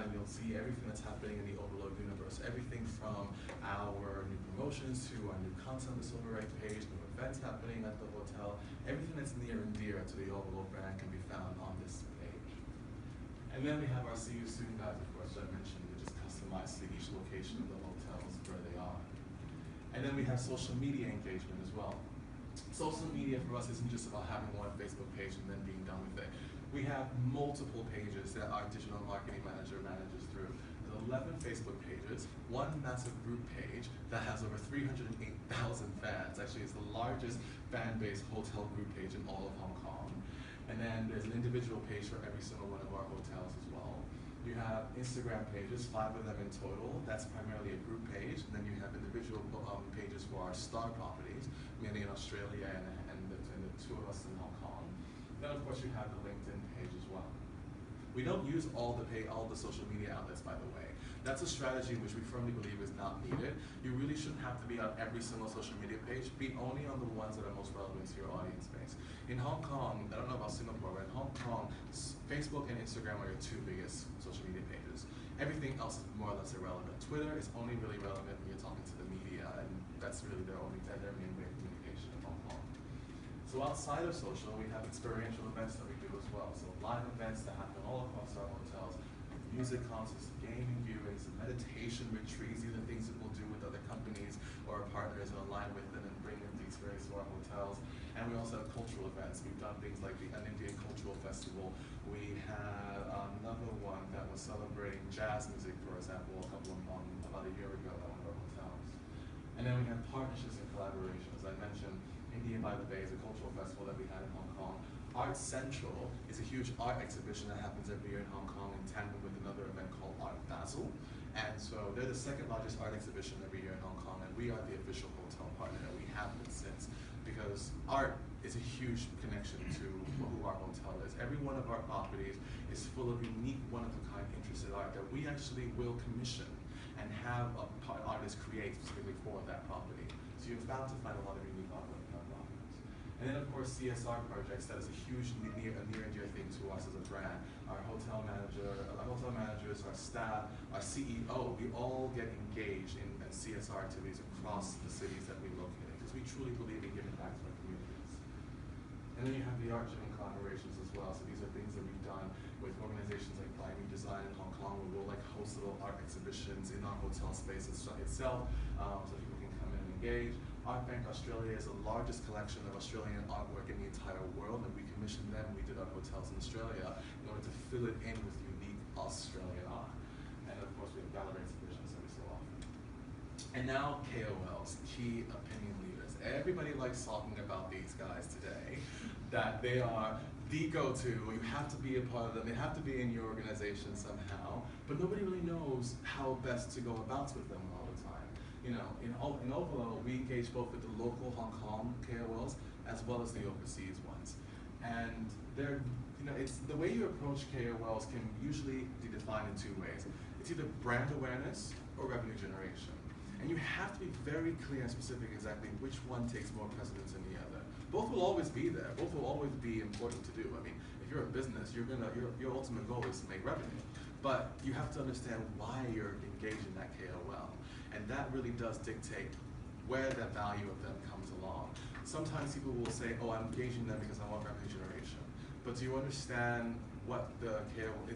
and you'll see everything that's happening in the Overload universe. Everything from our new promotions to our new content, the Silver Right page, new events happening at the hotel. Everything that's near and dear to the Overload brand can be found on this page. And then we have our See You Soon guides, of course, that I mentioned, which is customized to each location of the hotels where they are. And then we have social media engagement as well. Social media for us isn't just about having one Facebook page and then being done with it. We have multiple pages that our digital marketing manager manages through. There's 11 Facebook pages, one massive group page that has over 308,000 fans. Actually, it's the largest fan-based hotel group page in all of Hong Kong. And then there's an individual page for every single one of our hotels as well. You have Instagram pages, 5 of them in total. That's primarily a group page. And then you have individual pages for our star properties, mainly in Australia and the 2 of us in Hong Kong. Then of course you have the LinkedIn page as well. We don't use all the social media outlets, by the way. That's a strategy which we firmly believe is not needed. You really shouldn't have to be on every single social media page. Be only on the ones that are most relevant to your audience base. In Hong Kong, I don't know about Singapore, but in Hong Kong, Facebook and Instagram are your 2 biggest social media pages. Everything else is more or less irrelevant. Twitter is only really relevant when you're talking to the media, and that's really their main way of communication in Hong Kong. So outside of social, we have experiential events that we do as well. So live events that happen all across our hotels, music concerts, gaming viewings, meditation retreats, these are things that we'll do with other companies or our partners and align with them and bring them the experience to our hotels. And we also have cultural events. We've done things like an Indian Cultural Festival. We had another one that was celebrating jazz music, for example, about a year ago at one of our hotels. And then we have partnerships and collaborations. I mentioned India by the Bay is a cultural festival that we had in Hong Kong. Art Central is a huge art exhibition that happens every year in Hong Kong in tandem with another event called Art Basel. And so they're the 2nd largest art exhibition every year in Hong Kong, and we are the official hotel partner, and we have been since, because art is a huge connection to who our hotel is. Every one of our properties is full of unique, one-of-a-kind, interested art that we actually will commission and have an artist create specifically for that property. So you're bound to find a lot of unique artwork in our properties. And then of course CSR projects, that is a huge near and dear thing to us as a brand. Our hotel managers, our staff, our CEO, we all get engaged in CSR activities across the cities that we locate because we truly believe in giving back to our communities. And then you have the art gym collaborations as well. So these are things that we've done with organizations like Buy Me Design in Hong Kong, where we'll host little art exhibitions in our hotel space itself, so people can come in and engage. Art Bank Australia is the largest collection of Australian artwork in the entire world, and we commissioned them. We did our hotels in Australia in order to fill it in with unique Australian art. And of course, we have gallery exhibitions every so often. And now KOLs, key opinion leaders. Everybody likes talking about these guys today, that they are the go-to, you have to be a part of them, they have to be in your organization somehow, but nobody really knows how best to go about with them all the time. You know, in Overload, we engage both with the local Hong Kong KOLs as well as the overseas ones. And they're, it's the way you approach KOLs can usually be defined in 2 ways. It's either brand awareness or revenue generation. And you have to be very clear and specific exactly which one takes more precedence than the other. Both will always be there. Both will always be important to do. I mean, if you're a business, your ultimate goal is to make revenue. But you have to understand why you're engaged in that KOL. And that really does dictate where that value of them comes along. Sometimes people will say, oh, I'm engaging them because I want revenue generation. But do you understand what the KOL,